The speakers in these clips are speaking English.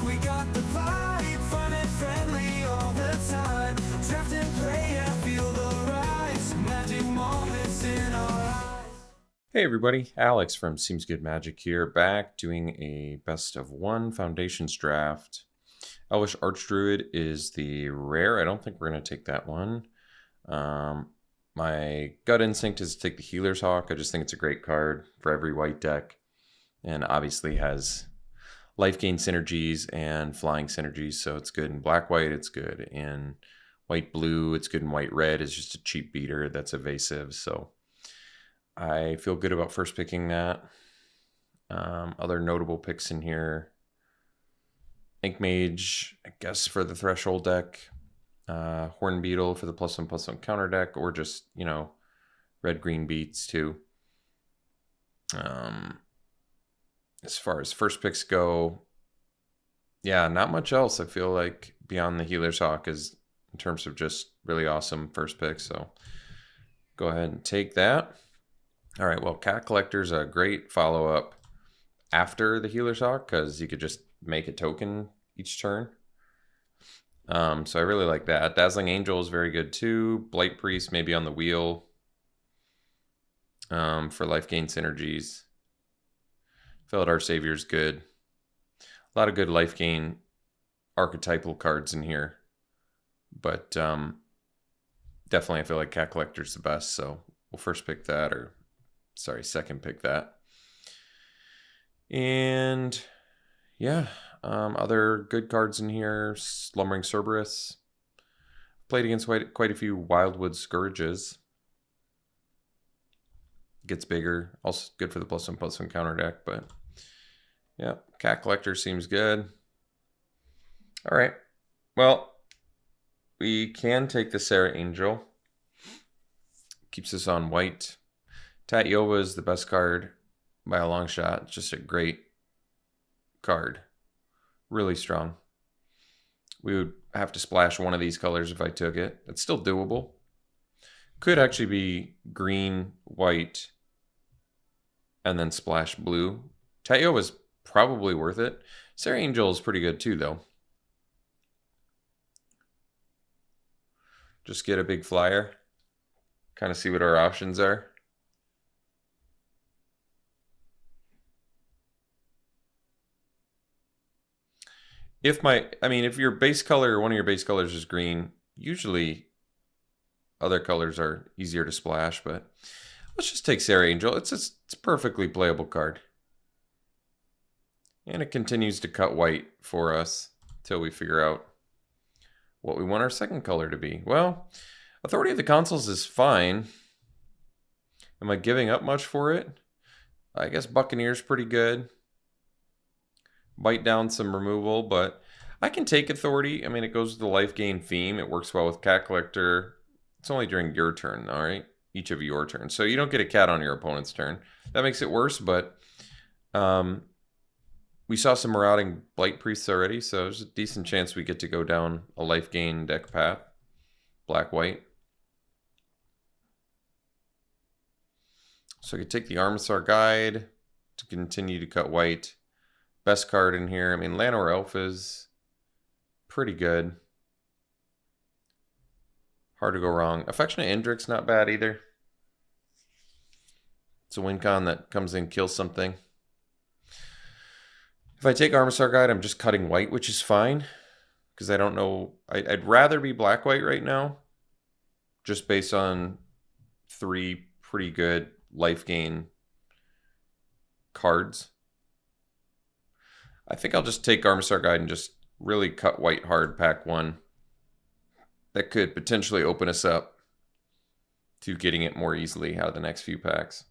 We got the vibe, fun and friendly all the time. Draft and play and feel the rise. Magic moments in our eyes. Hey everybody, Alex from SeemsGoodMagic here, back doing a best of one Foundations draft. Elvish Archdruid is the rare. I don't think we're going to take that one. My gut instinct is to take the Healer's Hawk. I just think it's a great card for every white deck, and obviously has life gain synergies and flying synergies, so it's good in black-white, it's good in white-blue, it's good in white-red. It's just a cheap beater that's evasive, so I feel good about first picking that. Other notable picks in here: Ink Mage, I guess, for the Threshold deck. Horn Beetle for the +1/+1 counter deck, or just, you know, red-green beats too. As far as first picks go, yeah, not much else I feel like beyond the Healer's Hawk is in terms of just really awesome first picks. So go ahead and take that. All right, well, Cat Collector's a great follow-up after the Healer's Hawk because you could just make a token each turn. So I really like that. Dazzling Angel is very good too. Blight Priest maybe on the wheel for life gain synergies. Felidar Savior is good. A lot of good life gain archetypal cards in here. But definitely I feel like Cat Collector's the best. So we'll first pick that, or sorry, second pick that. And yeah, other good cards in here: Slumbering Cerberus. Played against quite a few Wildwood Scourges. Gets bigger, also good for the +1/+1 counter deck. But yeah, Cat Collector seems good. All right, well, we can take the Serra Angel. Keeps us on white. Tatyova is the best card by a long shot. It's just a great card. Really strong. We would have to splash one of these colors if I took it. It's still doable. Could actually be green, white, and then splash blue. Tatyova is probably worth it. Serra Angel is pretty good too, though. Just get a big flyer. Kind of see what our options are. If your base color or one of your base colors is green, usually other colors are easier to splash, but let's just take Serra Angel. It's a perfectly playable card. And it continues to cut white for us until we figure out what we want our second color to be. Well, Authority of the Consuls is fine. Am I giving up much for it? I guess Buccaneer's pretty good. Bite down some removal, but I can take Authority. I mean, it goes with the life gain theme. It works well with Cat Collector. It's only during your turn, all right? Each of your turns. So you don't get a cat on your opponent's turn. That makes it worse, but we saw some marauding Blight Priests already, so there's a decent chance we get to go down a life gain deck path. Black-white. So I could take the Armisar Guide to continue to cut white. Best card in here, I mean, Llanowar Elf is pretty good. Hard to go wrong. Affectionate Indrik's not bad either. It's a win con that comes in, kills something. If I take Armisar Guide, I'm just cutting white, which is fine. Because I don't know. I'd rather be black-white right now. Just based on 3 pretty good life gain cards. I think I'll just take Armisar Guide and just really cut white hard pack 1. That could potentially open us up to getting it more easily out of the next few packs.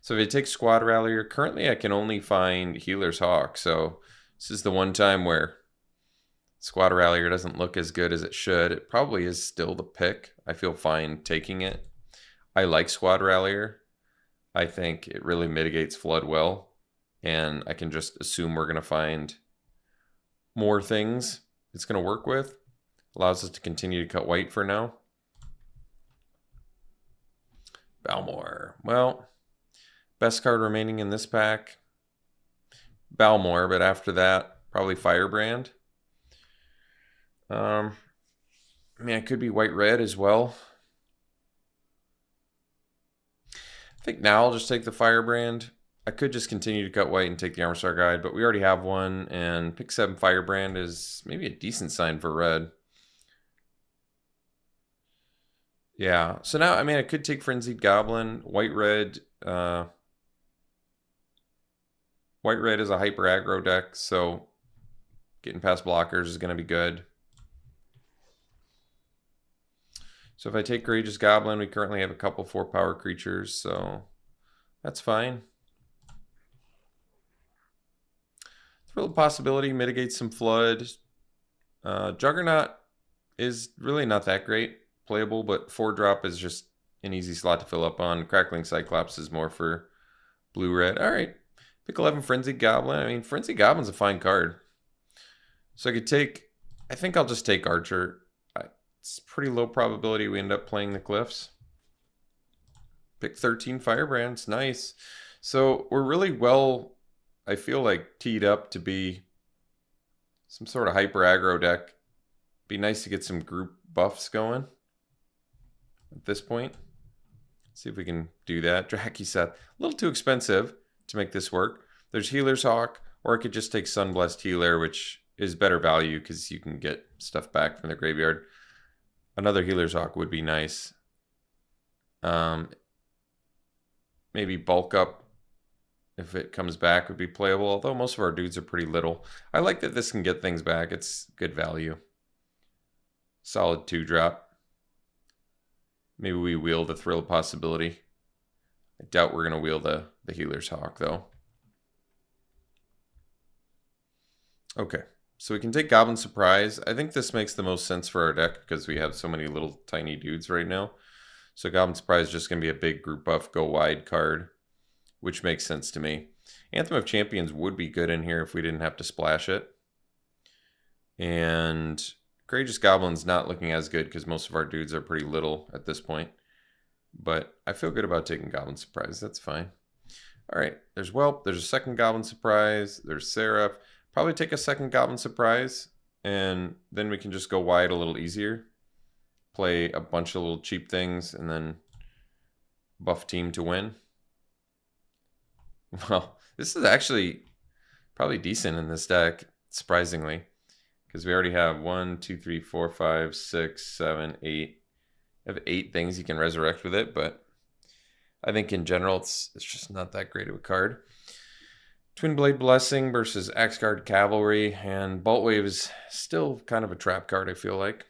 So if I take Squad Rallier, currently I can only find Healer's Hawk. So this is the one time where Squad Rallier doesn't look as good as it should. It probably is still the pick. I feel fine taking it. I like Squad Rallier. I think it really mitigates Flood well. And I can just assume we're going to find more things it's going to work with. Allows us to continue to cut white for now. Balmor. Well, best card remaining in this pack. Balmor, but after that, probably Firebrand. I mean, it could be white-red as well. I think now I'll just take the Firebrand. I could just continue to cut white and take the Armor Star Guide, but we already have one, and pick 7 Firebrand is maybe a decent sign for red. Yeah, so now, I mean, I could take Frenzied Goblin. White-red is a hyper aggro deck, so getting past blockers is going to be good. So if I take Courageous Goblin, we currently have a couple 4-power creatures, so that's fine. Thrill of Possibility mitigates some flood. Juggernaut is really not that great. Playable, but 4-drop is just an easy slot to fill up on. Crackling Cyclops is more for blue-red. All right, pick 11 Frenzied Goblin. I mean, Frenzied Goblin's a fine card. So I could take, I think I'll just take Archer. It's pretty low probability we end up playing the Cliffs. Pick 13 Firebrands, nice. So we're really well, I feel like, teed up to be some sort of hyper aggro deck. Be nice to get some group buffs going at this point. See if we can do that. Dracky Seth, a little too expensive to make this work. There's Healer's Hawk, or I could just take Sunblessed Healer, which is better value because you can get stuff back from the graveyard. Another Healer's Hawk would be nice. Maybe Bulk Up, if it comes back, would be playable, although most of our dudes are pretty little. I like that this can get things back. It's good value. Solid 2-drop. Maybe we wheel the Thrill of Possibility. I doubt we're going to wheel the Healer's Hawk, though. Okay, so we can take Goblin Surprise. I think this makes the most sense for our deck because we have so many little tiny dudes right now. So Goblin Surprise is just going to be a big group buff, go wide card, which makes sense to me. Anthem of Champions would be good in here if we didn't have to splash it. And Courageous Goblin's not looking as good because most of our dudes are pretty little at this point. But I feel good about taking Goblin Surprise. That's fine. All right, there's Whelp. There's a second Goblin Surprise. There's Seraph. Probably take a second Goblin Surprise, and then we can just go wide a little easier. Play a bunch of little cheap things, and then buff team to win. Well, this is actually probably decent in this deck, surprisingly. Because we already have 1, 2, 3, 4, 5, 6, 7, 8. I have 8 things you can resurrect with it, but I think in general it's just not that great of a card. Twin Blade Blessing versus Axguard Cavalry, and Bolt Wave is still kind of a trap card, I feel like.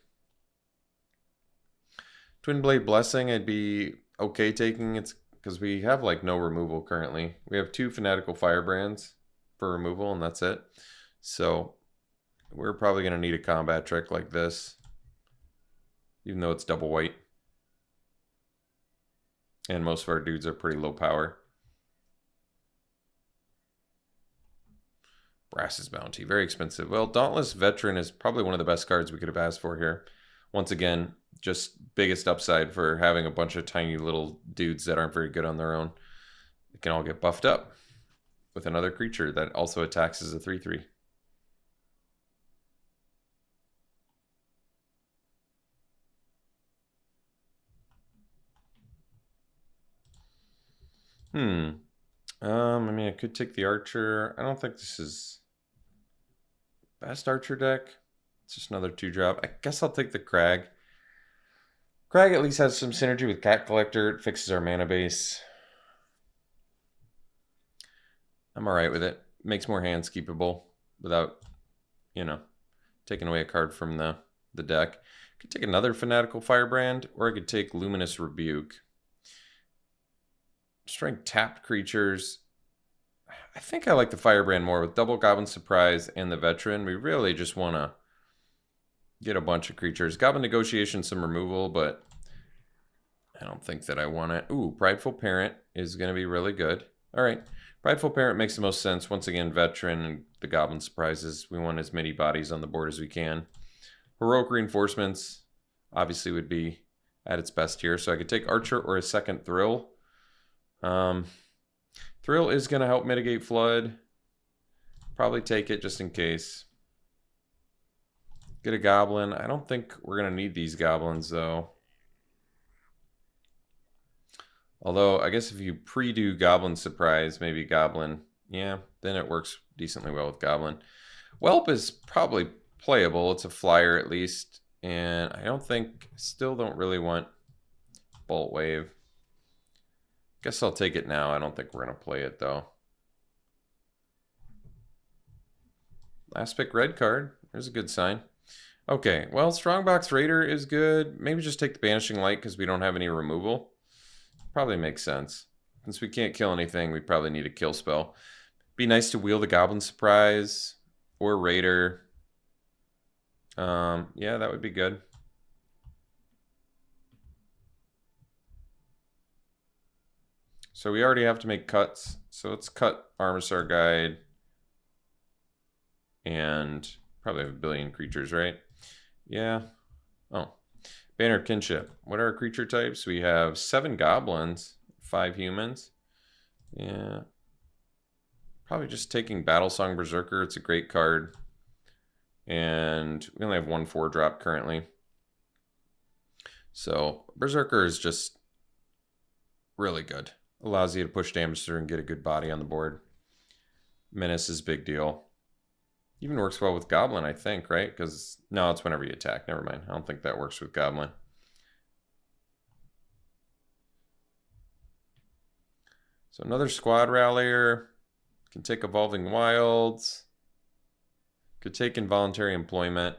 Twin Blade Blessing I'd be okay taking, it's because we have like no removal currently. We have 2 Fanatical Firebrands for removal, and that's it. So we're probably going to need a combat trick like this, even though it's double white. And most of our dudes are pretty low power. Brass's Bounty, very expensive. Well, Dauntless Veteran is probably one of the best cards we could have asked for here. Once again, just biggest upside for having a bunch of tiny little dudes that aren't very good on their own. They can all get buffed up with another creature that also attacks as a 3/3. I mean, I could take the Archer. I don't think this is best Archer deck. It's just another 2-drop. I guess I'll take the Crag. Crag at least has some synergy with Cat Collector. It fixes our mana base. I'm alright with it. Makes more hands keepable without, you know, taking away a card from the deck. I could take another Fanatical Firebrand, or I could take Luminous Rebuke. Destroying tapped creatures. I think I like the Firebrand more with double Goblin Surprise and the Veteran. We really just want to get a bunch of creatures. Goblin Negotiation, some removal, but I don't think that I want it. Ooh, Prideful Parent is going to be really good. All right, Prideful Parent makes the most sense. Once again, Veteran and the Goblin Surprises. We want as many bodies on the board as we can. Heroic Reinforcements obviously would be at its best here. So I could take Archer or a second Thrill. Thrill is going to help mitigate flood. Probably take it just in case. Get a goblin. I don't think we're going to need these goblins, though. Although, I guess if you pre-do Goblin Surprise, maybe Goblin, yeah, then it works decently well with Goblin. Whelp is probably playable. It's a flyer at least. And I still don't really want Bolt Wave. Guess I'll take it now. I don't think we're going to play it, though. Last pick red card. There's a good sign. Okay, well, Strongbox Raider is good. Maybe just take the Banishing Light because we don't have any removal. Probably makes sense. Since we can't kill anything, we probably need a kill spell. Be nice to wheel the Goblin Surprise or Raider. Yeah, that would be good. So we already have to make cuts. So let's cut Armasaur Guide. And probably have a billion creatures, right? Yeah. Oh. Banner of Kinship. What are our creature types? We have 7 goblins, 5 humans. Yeah. Probably just taking Battlesong Berserker. It's a great card. And we only have 1 4-drop currently. So Berserker is just really good. Allows you to push damage through and get a good body on the board. Menace is a big deal. Even works well with Goblin, I think, right? Because, no, it's whenever you attack. Never mind. I don't think that works with Goblin. So another Squad Rallier. Can take Evolving Wilds. Could take Involuntary Employment.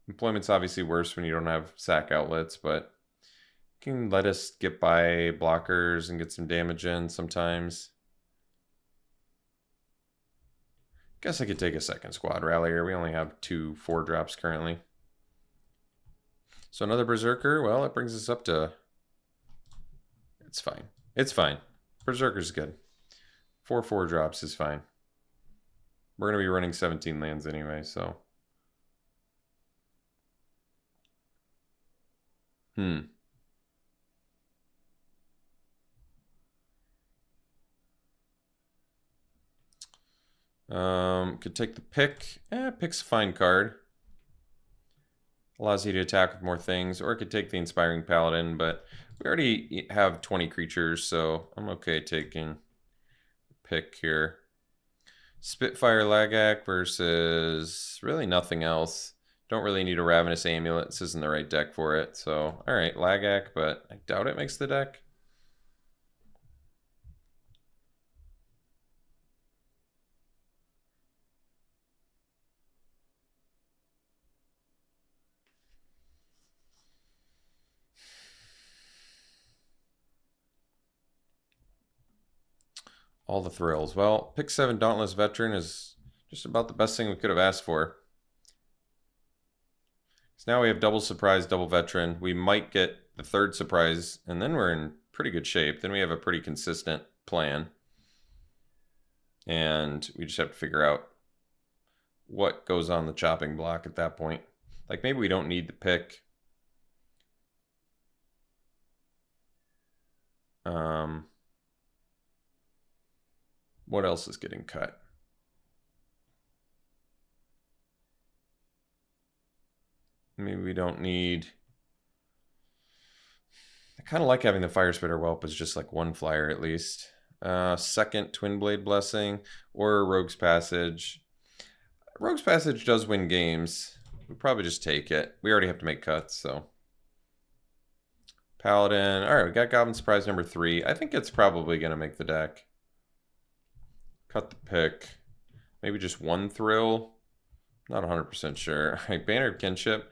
Employment's obviously worse when you don't have sack outlets, but can let us get by blockers and get some damage in sometimes. Guess I could take a second Squad Rallier. We only have 2 4-drops currently. So another Berserker. Well, it brings us up to... It's fine. It's fine. Berserker's good. 4 4-drops is fine. We're going to be running 17 lands anyway, so... Could take the pick. Pick's a fine card. Allows you to attack with more things. Or I could take the Inspiring Paladin, but we already have 20 creatures, so I'm okay taking pick here. Spitfire Lagak versus really nothing else. Don't really need a Ravenous Amulet. This isn't the right deck for it. So, alright, Lagak, but I doubt it makes the deck. All the thrills. Well, pick 7 Dauntless Veteran is just about the best thing we could have asked for. So now we have double surprise, double veteran. We might get the 3rd surprise, and then we're in pretty good shape. Then we have a pretty consistent plan. And we just have to figure out what goes on the chopping block at that point. Like maybe we don't need the pick. What else is getting cut? Maybe we don't need... I kind of like having the Fire Spitter Whelp as just like 1 flyer at least. 2nd Twin Blade Blessing or Rogue's Passage. Rogue's Passage does win games. We probably just take it. We already have to make cuts, so... Paladin. Alright, we got Goblin Surprise number 3. I think it's probably going to make the deck. Cut the pick. Maybe just 1 thrill. Not 100% sure. Alright, Banner of Kinship.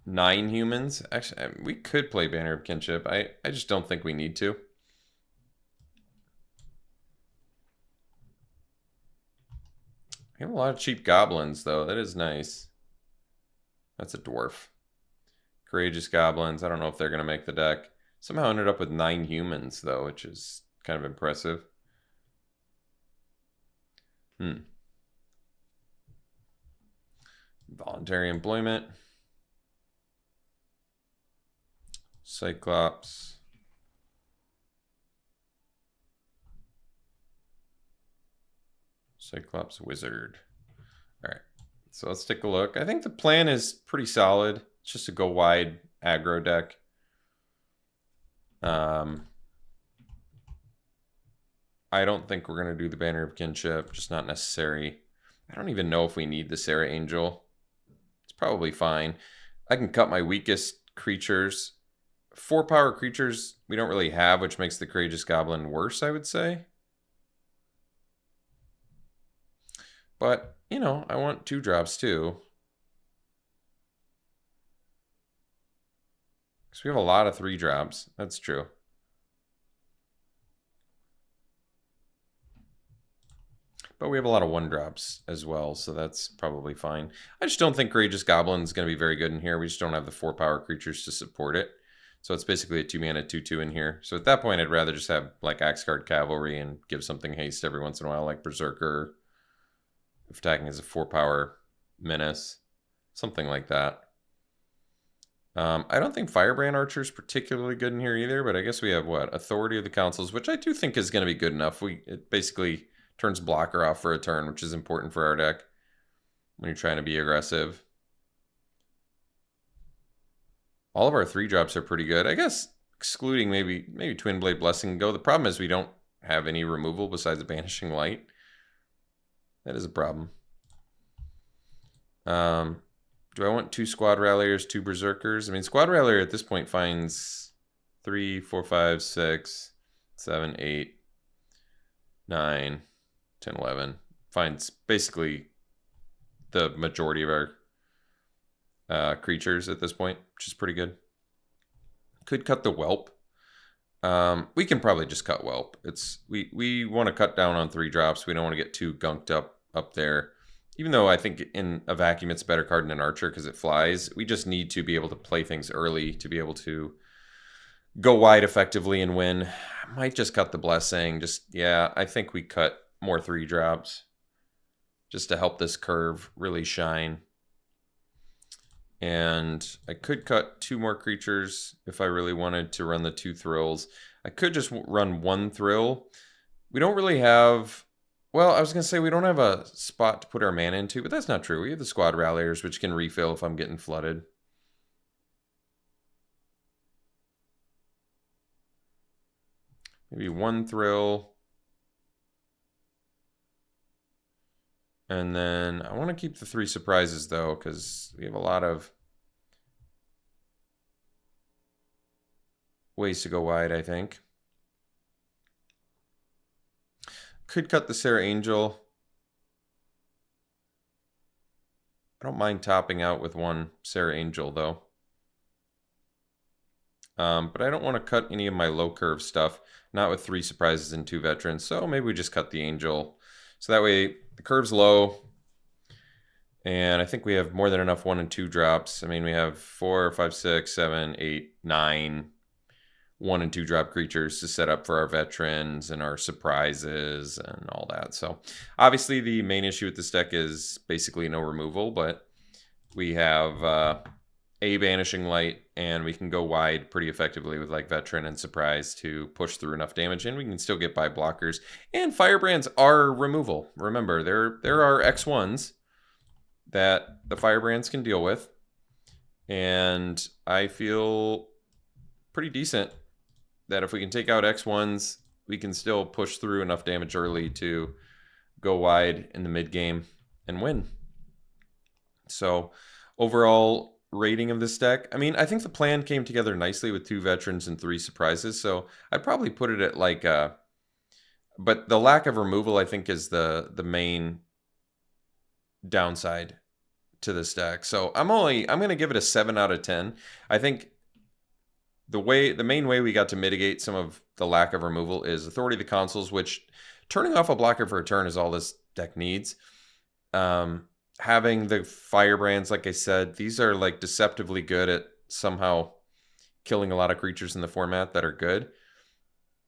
9 humans. Actually, we could play Banner of Kinship. I just don't think we need to. We have a lot of cheap goblins, though. That is nice. That's a dwarf. Courageous goblins. I don't know if they're going to make the deck. Somehow ended up with 9 humans, though, which is kind of impressive. Voluntary Employment. Cyclops. Cyclops Wizard. Alright. So let's take a look. I think the plan is pretty solid. It's just a go wide aggro deck. I don't think we're going to do the Banner of Kinship, just not necessary. I don't even know if we need the Sarah Angel. It's probably fine. I can cut my weakest creatures. 4-power creatures we don't really have, which makes the Courageous Goblin worse, I would say. But, you know, I want 2-drops too. Because we have a lot of 3-drops. That's true. But we have a lot of 1-drops as well, so that's probably fine. I just don't think Courageous Goblin is going to be very good in here. We just don't have the 4-power creatures to support it. So it's basically a 2-mana 2/2 in here. So at that point, I'd rather just have like Axguard Cavalry and give something haste every once in a while, like Berserker. If attacking as a 4-power menace, something like that. I don't think Firebrand Archer is particularly good in here either, but I guess we have what? Authority of the Councils, which I do think is going to be good enough. It basically turns blocker off for a turn, which is important for our deck when you're trying to be aggressive. All of our 3-drops are pretty good. I guess excluding maybe Twin Blade Blessing Go. The problem is we don't have any removal besides Banishing Light. That is a problem. Do I want 2 Squad Ralliers, 2 Berserkers? I mean, Squad Rallier at this point finds 3, 4, 5, 6, 7, 8, 9, 10, 11. Finds basically the majority of our creatures at this point, which is pretty good. Could cut the Whelp. We can probably just cut Whelp. We want to cut down on 3-drops. We don't want to get too gunked up there. Even though I think in a vacuum it's a better card than an Archer because it flies. We just need to be able to play things early to be able to go wide effectively and win. I might just cut the Blessing. Yeah, I think we cut more 3-drops just to help this curve really shine. And I could cut 2 more creatures if I really wanted to run the 2 Thrills. I could just run 1 Thrill. We don't really have... Well, I was going to say we don't have a spot to put our mana into, but that's not true. We have the Squad Ralliers, which can refill if I'm getting flooded. Maybe 1 Thrill. And then I want to keep the 3 Surprises, though, because we have a lot of ways to go wide, I think. Could cut the Sarah Angel. I don't mind topping out with 1 Sarah Angel, though. But I don't want to cut any of my low curve stuff. Not with 3 Surprises and 2 Veterans. So maybe we just cut the Angel. So that way the curve's low. And I think we have more than enough 1 and 2 drops. I mean, we have 4, 5, 6, 7, 8, 9 1 and 2 drop creatures to set up for our veterans and our surprises and all that. So obviously the main issue with this deck is basically no removal, but we have a Banishing Light and we can go wide pretty effectively with like veteran and surprise to push through enough damage, and we can still get by blockers. And Firebrands are removal. Remember, there are X1s that the Firebrands can deal with, and I feel pretty decent that if we can take out X1s, we can still push through enough damage early to go wide in the mid game and win. So overall rating of this deck, I mean, I think the plan came together nicely with 2 veterans and 3 surprises. So I'd probably put it at like but the lack of removal, I think, is the main downside to this deck. So I'm going to give it a 7 out of 10. I think the main way we got to mitigate some of the lack of removal is Authority of the Consuls, which turning off a blocker for a turn is all this deck needs. Having the Firebrands, like I said, these are like deceptively good at somehow killing a lot of creatures in the format that are good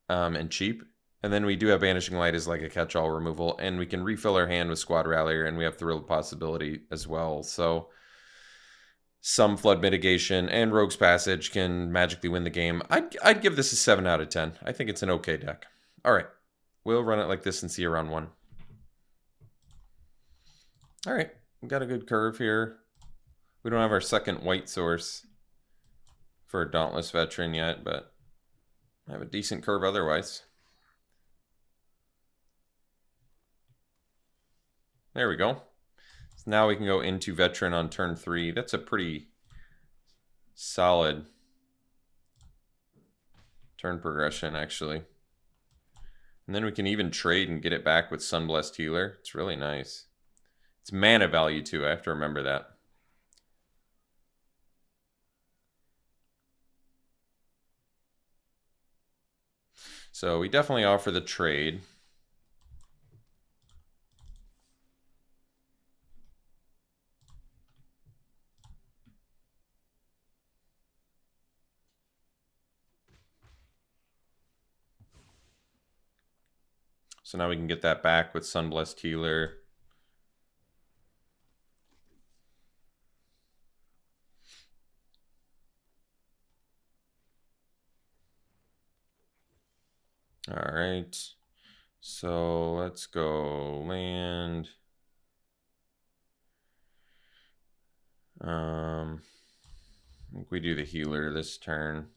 and cheap. And then we do have Banishing Light as like a catch-all removal, and we can refill our hand with Squad Rallier, and we have Thrill Possibility as well. So some Flood Mitigation and Rogue's Passage can magically win the game. I'd give this a 7 out of 10. I think it's an okay deck. All right, we'll run it like this and see you round 1. All right, we got a good curve here. We don't have our second white source for a Dauntless Veteran yet, but I have a decent curve otherwise. There we go. So now we can go into Veteran on turn 3. That's a pretty solid turn progression, actually. And then we can even trade and get it back with Sunblessed Healer. It's really nice. It's mana value too, I have to remember that. So we definitely offer the trade. So now we can get that back with Sunblessed Healer. All right. So let's go land. I think we do the healer this turn.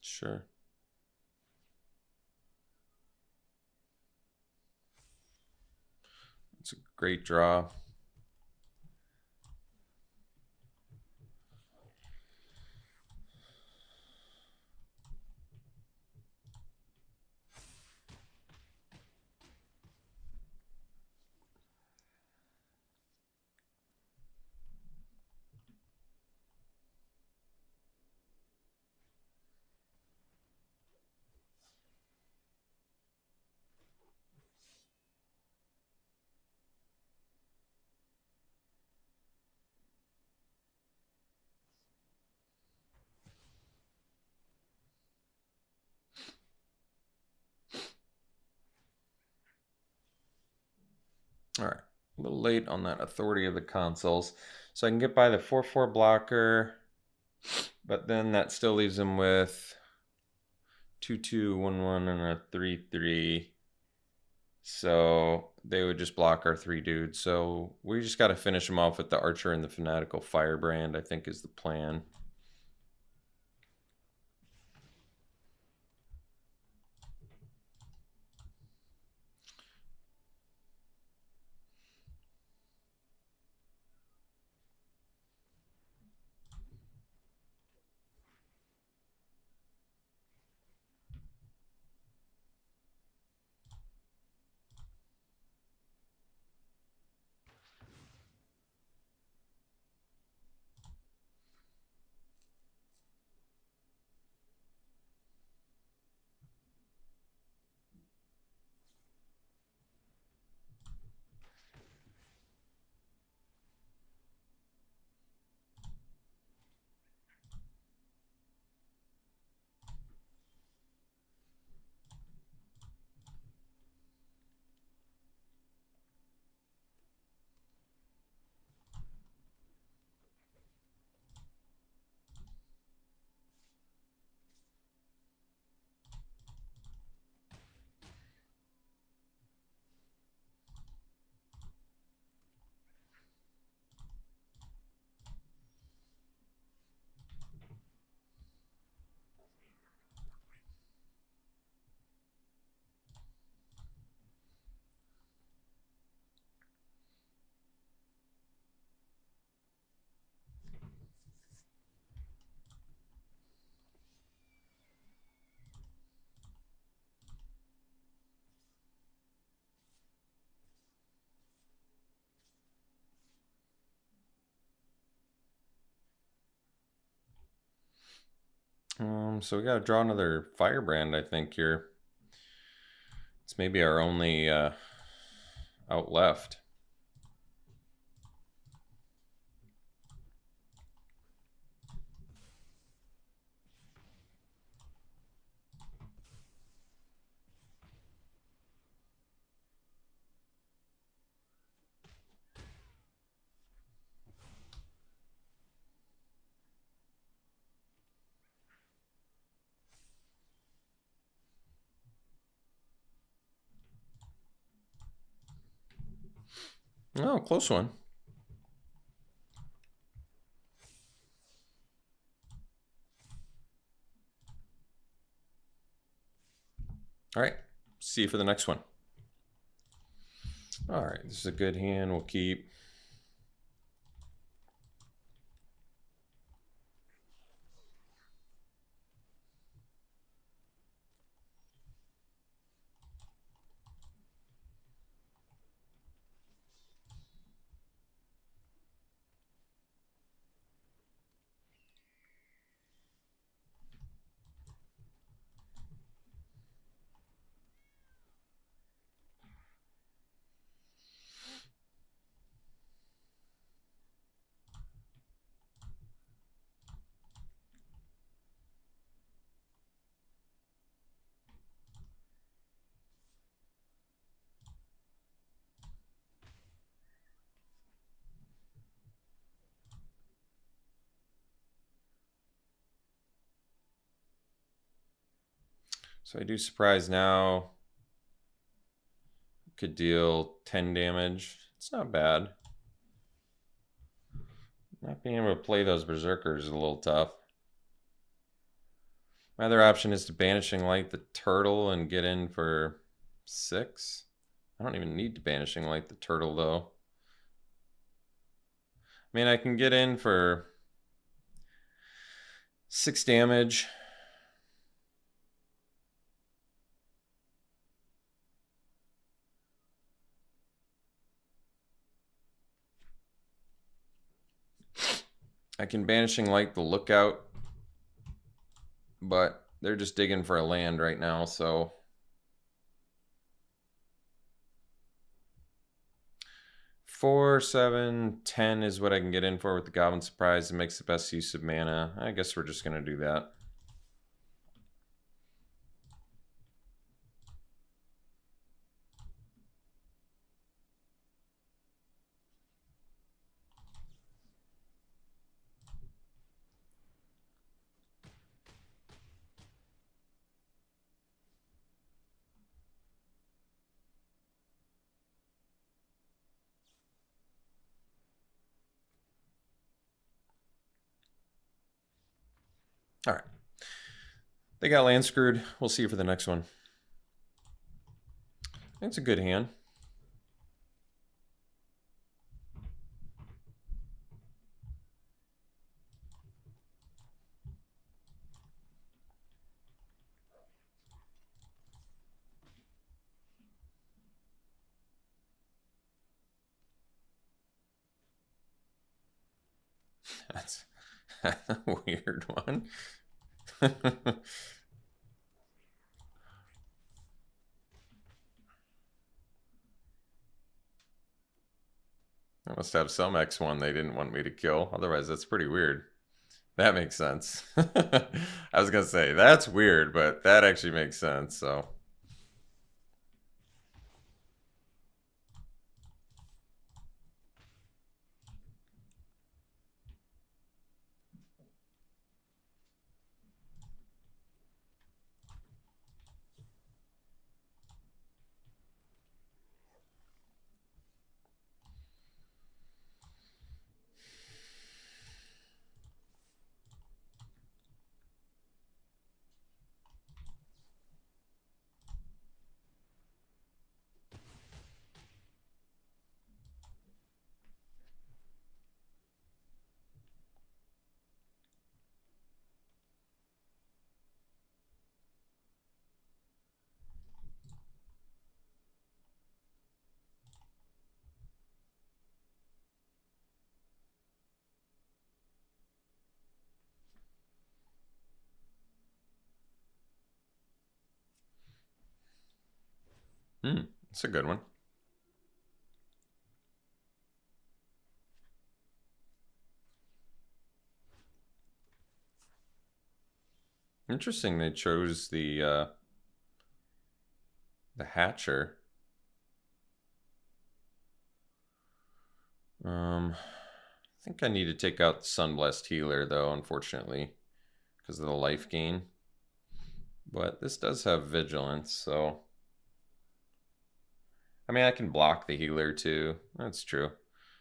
Sure. It's a great draw. All right, a little late on that Authority of the Consuls. So I can get by the 4/4 blocker, but then that still leaves him with 2/2, 1/1, and a 3/3. So they would just block our 3 dudes. So we just got to finish them off with the Archer and the Fanatical Firebrand, I think is the plan. So we got to draw another Firebrand, I think, here. It's maybe our only out left. Oh, close one. All right, see you for the next one. All right, this is a good hand. We'll keep. So I do surprise now. Could deal 10 damage. It's not bad. Not being able to play those berserkers is a little tough. My other option is to Banishing Light the turtle and get in for 6. I don't even need to Banishing Light the turtle though. I mean, I can get in for 6 damage. I can Banishing Light the Lookout, but they're just digging for a land right now, so 4, 7, 10 is what I can get in for with the Goblin Surprise. It makes the best use of mana. I guess we're just going to do that. All right. They got land screwed. We'll see you for the next one. It's a good hand. That's a weird one. I must have some X1 they didn't want me to kill. Otherwise, that's pretty weird. That makes sense. I was going to say, that's weird, but that actually makes sense, so. It's a good one. Interesting they chose the Hatcher. I think I need to take out the Sunblessed Healer though, unfortunately, because of the life gain. But this does have Vigilance, so I mean, I can block the healer too. That's true.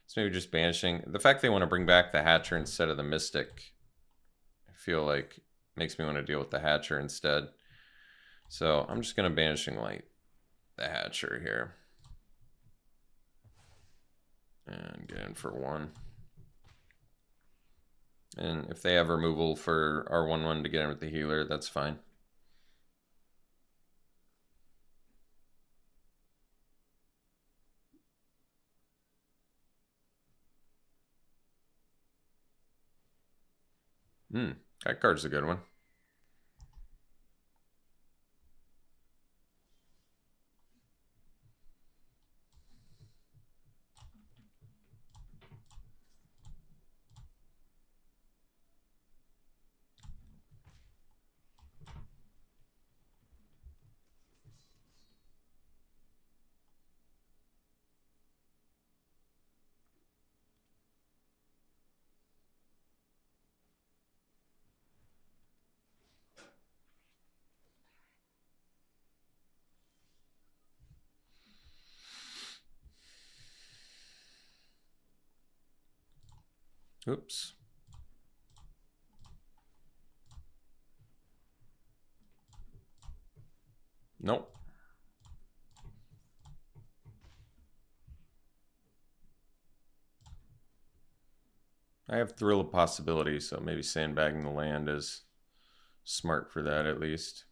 So maybe just banishing. The fact they want to bring back the Hatcher instead of the Mystic, I feel like makes me want to deal with the Hatcher instead. So I'm just going to Banishing Light the Hatcher here. And get in for 1. And if they have removal for our 1/1 to get in with the healer, that's fine. That card's a good one. Oops. Nope. I have Thrill of Possibility, so maybe sandbagging the land is smart for that at least.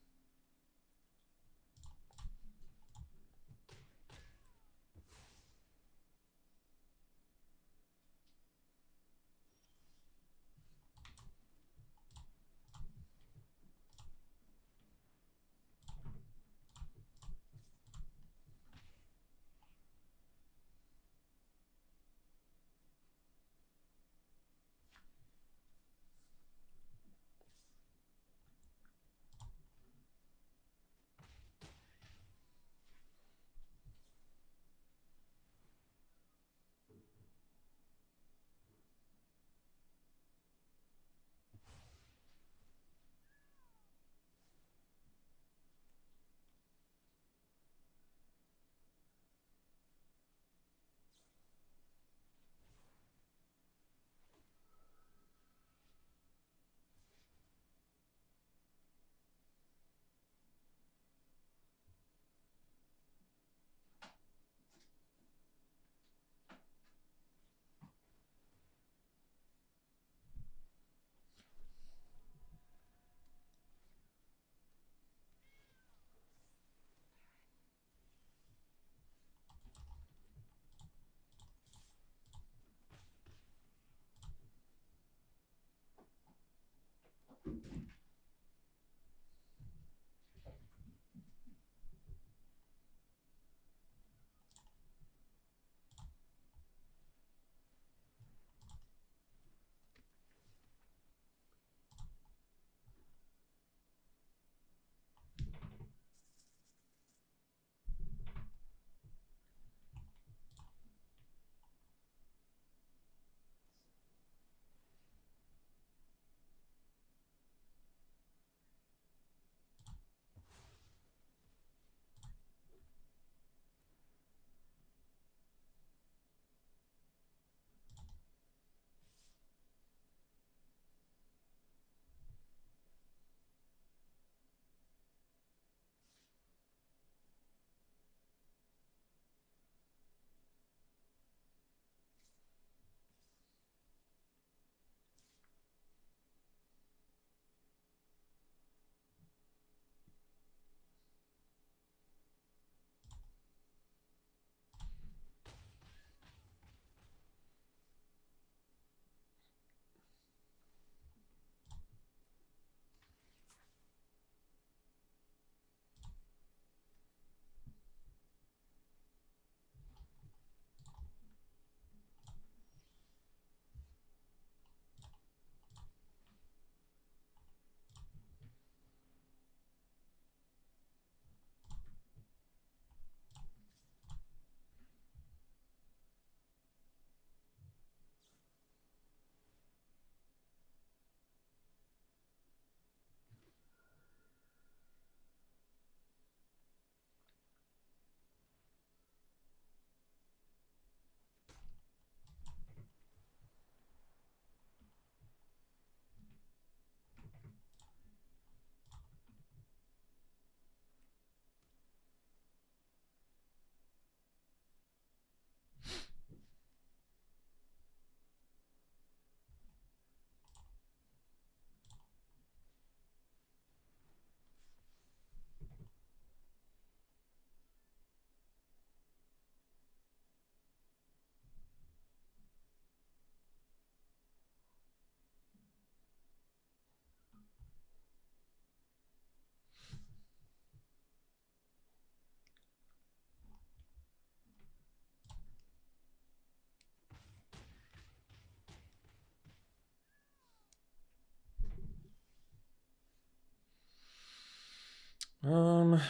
All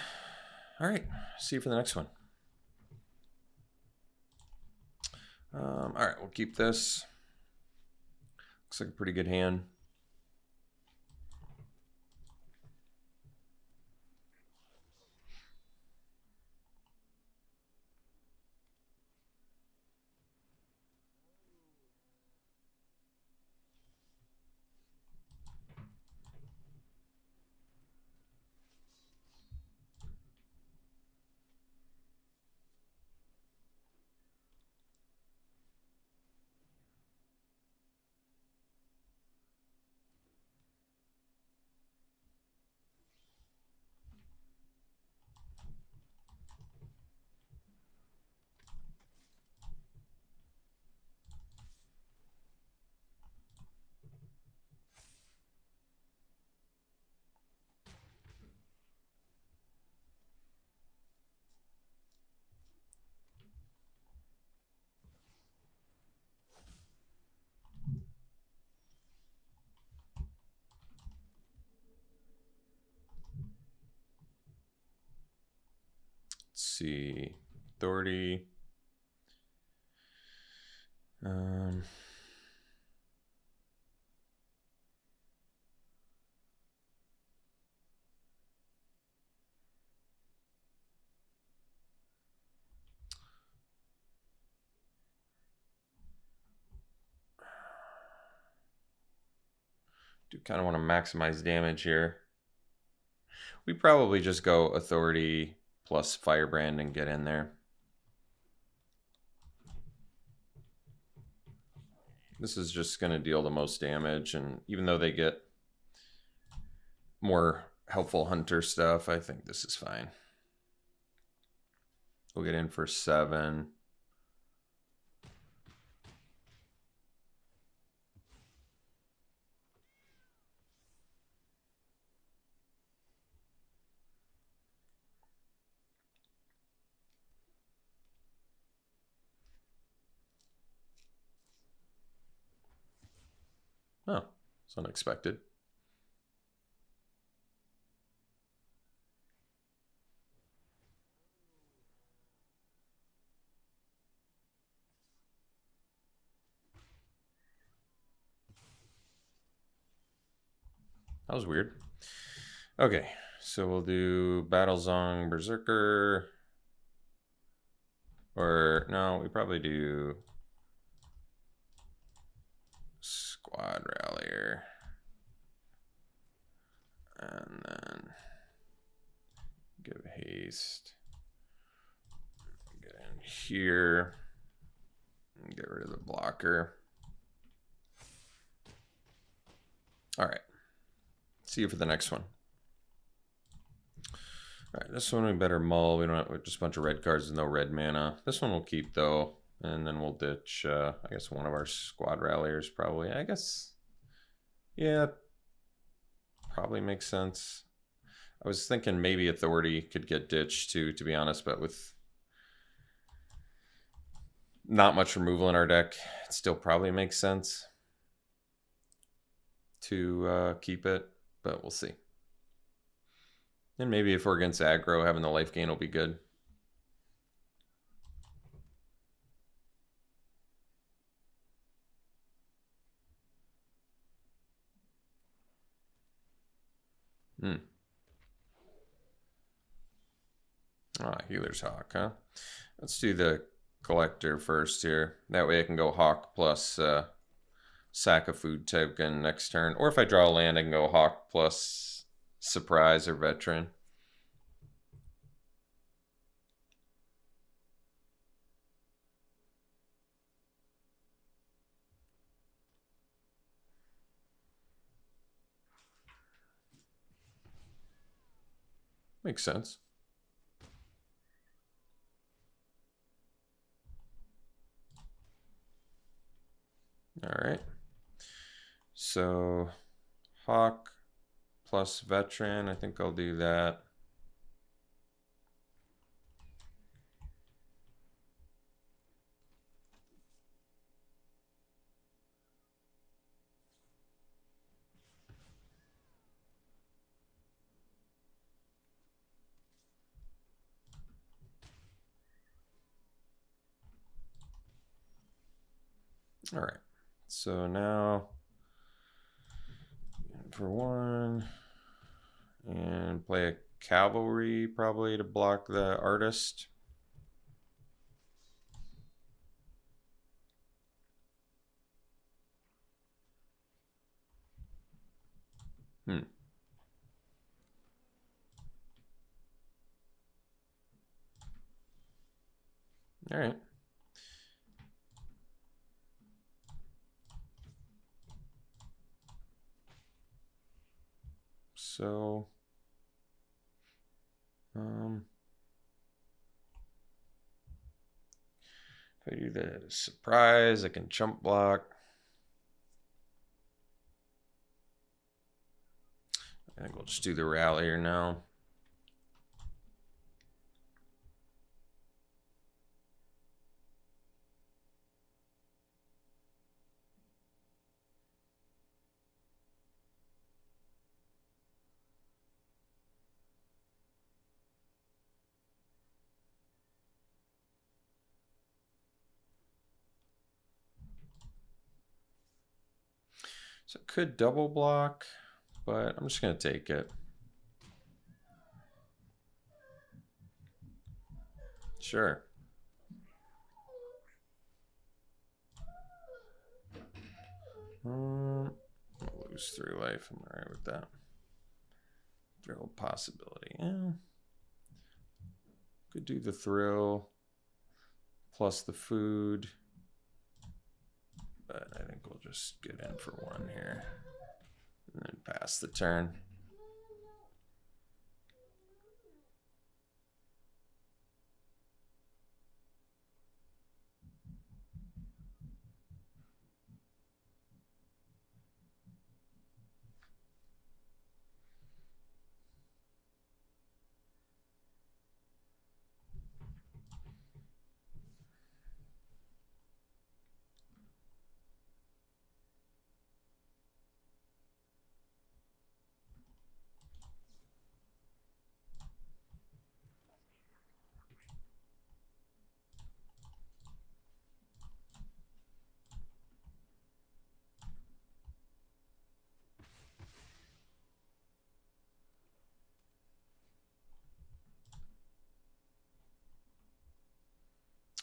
right, see you for the next one. All right, we'll keep this. Looks like a pretty good hand. Let's see, authority. Do kind of want to maximize damage here. We probably just go authority plus firebrand and get in there. This is just going to deal the most damage, and even though they get more helpful hunter stuff, I think this is fine. We'll get in for 7. Oh, it's unexpected. That was weird. Okay, so we'll do Battlezong Berserker. Or, no, we probably do Squad Rallier. And then give haste. Get in here. And get rid of the blocker. All right. See you for the next one. All right, this one we better mull. We don't have just a bunch of red cards with no red mana. This one we'll keep though, and then we'll ditch. I guess one of our squad ralliers probably. I guess, yeah, probably makes sense. I was thinking maybe authority could get ditched too, to be honest, but with not much removal in our deck, it still probably makes sense to keep it, but we'll see. And maybe if we're against aggro, having the life gain will be good. Healer's Hawk, huh? Let's do the collector first here. That way I can go Hawk plus sack a food token next turn. Or if I draw a land, I can go Hawk plus surprise or veteran. Makes sense. All right. So Hawk plus veteran, I think I'll do that. All right. So now for one, and play a cavalry probably to block the artist. All right. So, if I do the surprise, I can chump block. I think we'll just do the rally here now. So it could double block, but I'm just going to take it. Sure. I'll lose 3 life. I'm alright with that. Thrill possibility. Yeah. Could do the thrill plus the food. But I think we'll just get in for 1 here. And then pass the turn.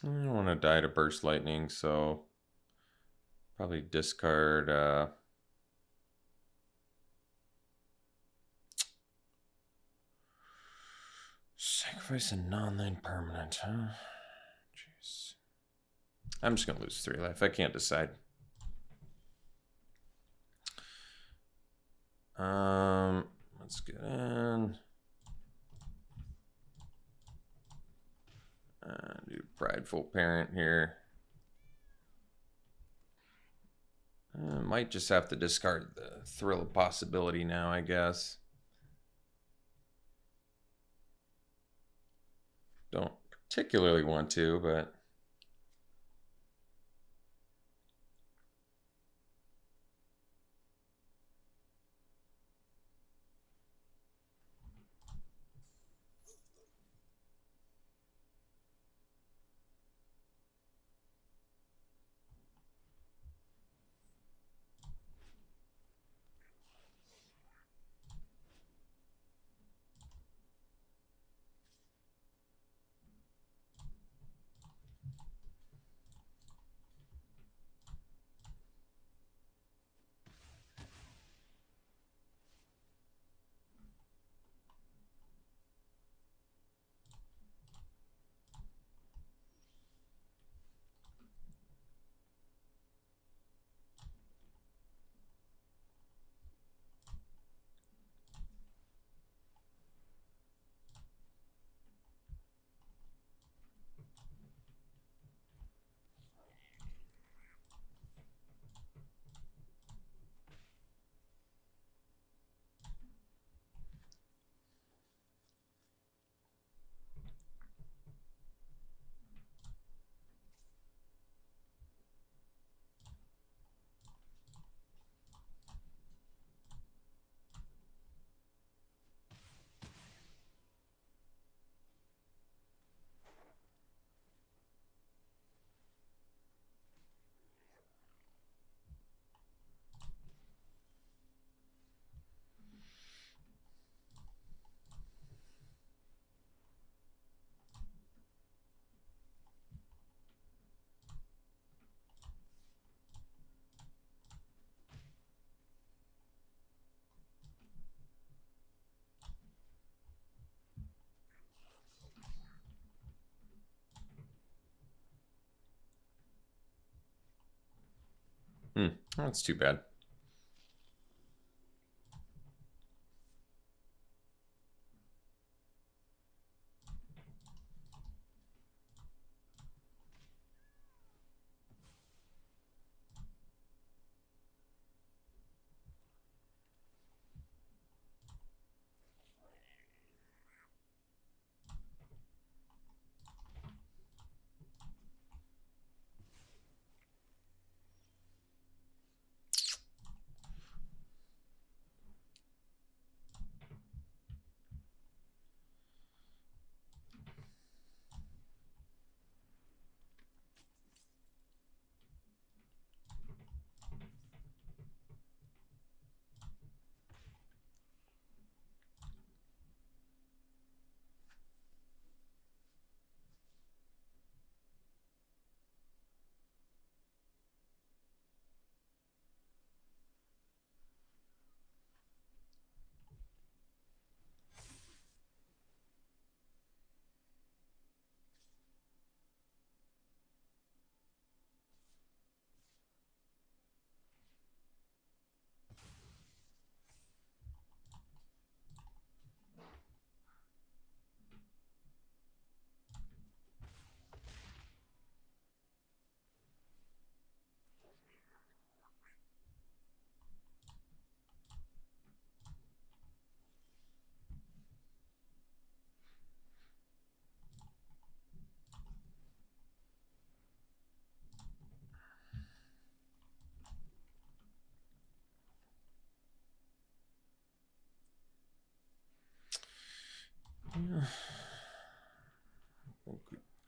I don't want to die to burst lightning, so probably discard sacrifice a non-land permanent, huh? Jeez. I'm just gonna lose 3 life. I can't decide. Let's get in. Do prideful parent here. Might just have to discard the thrill of possibility now, I guess. Don't particularly want to, but That's too bad.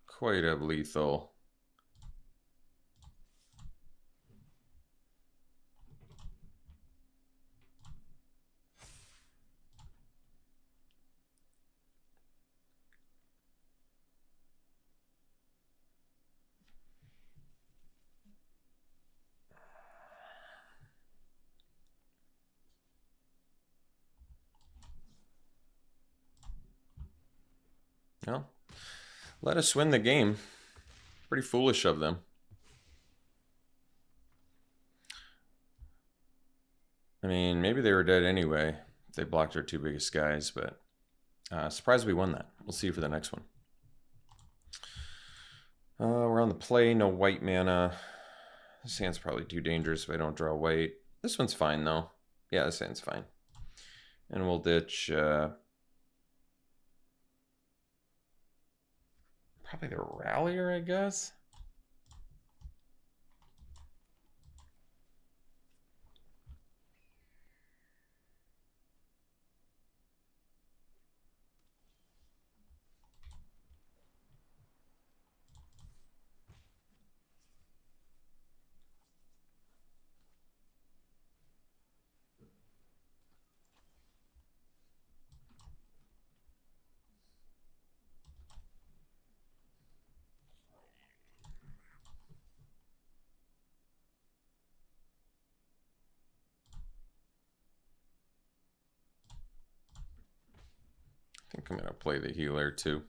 Quite a lethal. Well, let us win the game. Pretty foolish of them. I mean, maybe they were dead anyway. They blocked our two biggest guys, but surprised we won that. We'll see for the next one. We're on the play, no white mana. This hand's probably too dangerous if I don't draw white. This one's fine, though. Yeah, this hand's fine. And we'll ditch probably the Rallier, I guess. I think I'm going to play the healer, too.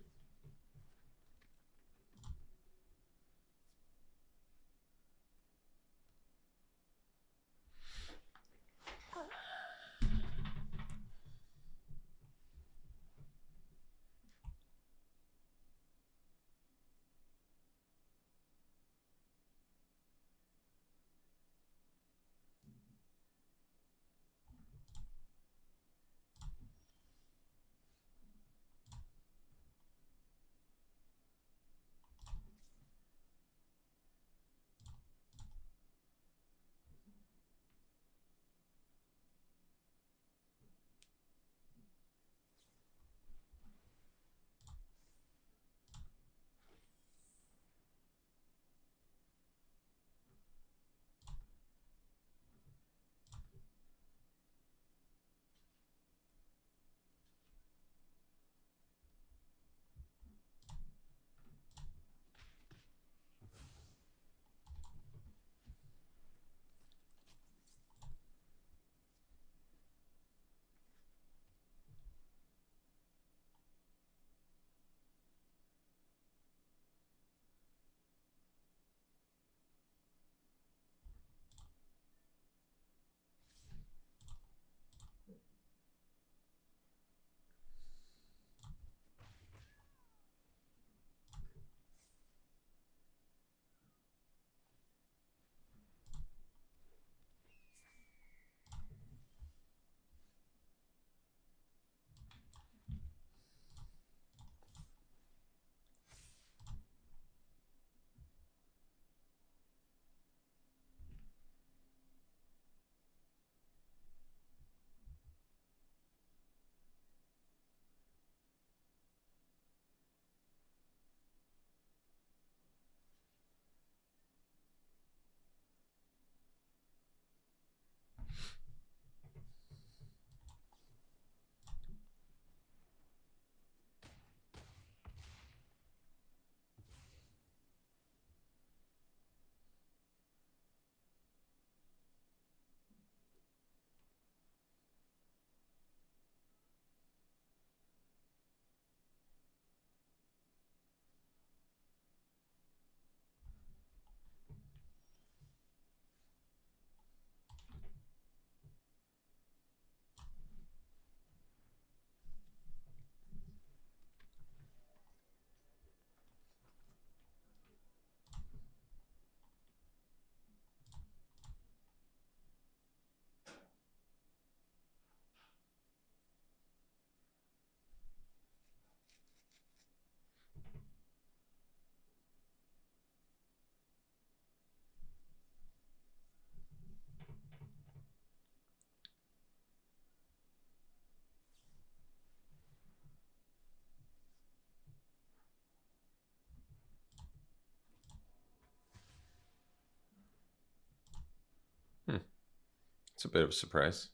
a bit of a surprise.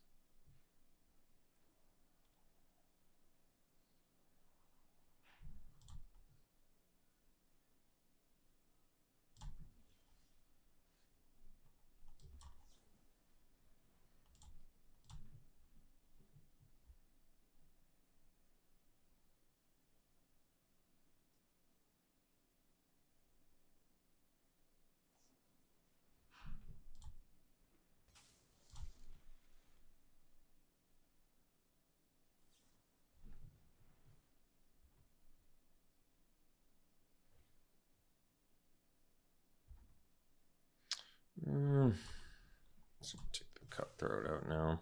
Let's take the cutthroat out now.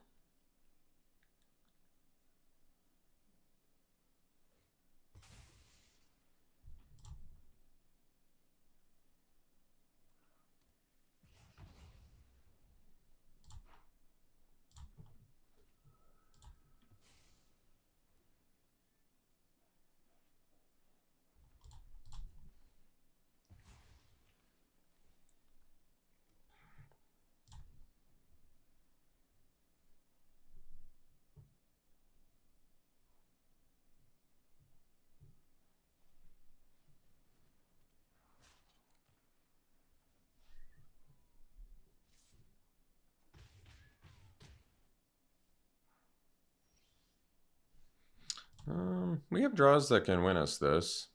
We have draws that can win us this.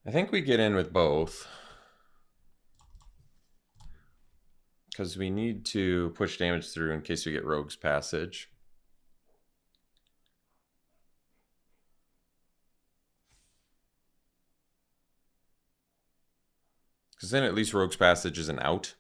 I think we get in with both. Because we need to push damage through in case we get Rogue's Passage. Because then at least Rogue's Passage is an out.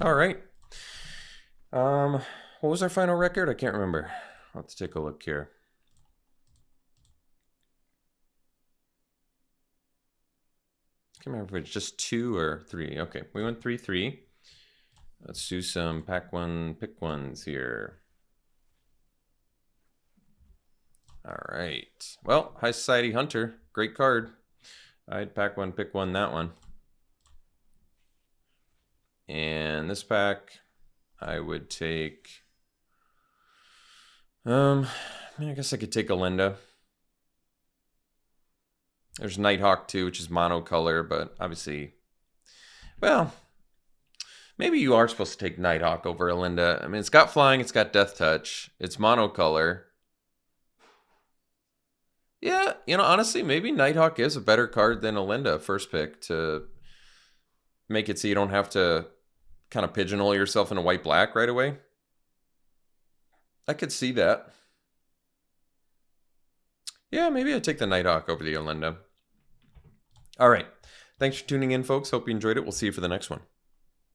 All right. What was our final record? I can't remember. I'll have to take a look here. I can't remember if it's just 2 or 3. Okay, we went 3-3. Let's do some pack one, pick ones here. All right. Well, High Society Hunter, great card. I'd pack one, pick one, that one. And this pack, I would take. I guess I could take Alinda. There's Nighthawk too, which is monocolor, but obviously, well, maybe you are supposed to take Nighthawk over Alinda. I mean, it's got flying, it's got death touch, it's monocolor. Yeah, you know, honestly, maybe Nighthawk is a better card than Alinda first pick to make it so you don't have to kind of pigeonhole yourself in a white-black right away. I could see that. Yeah, maybe I'd take the Nighthawk over the Olinda. All right. Thanks for tuning in, folks. Hope you enjoyed it. We'll see you for the next one.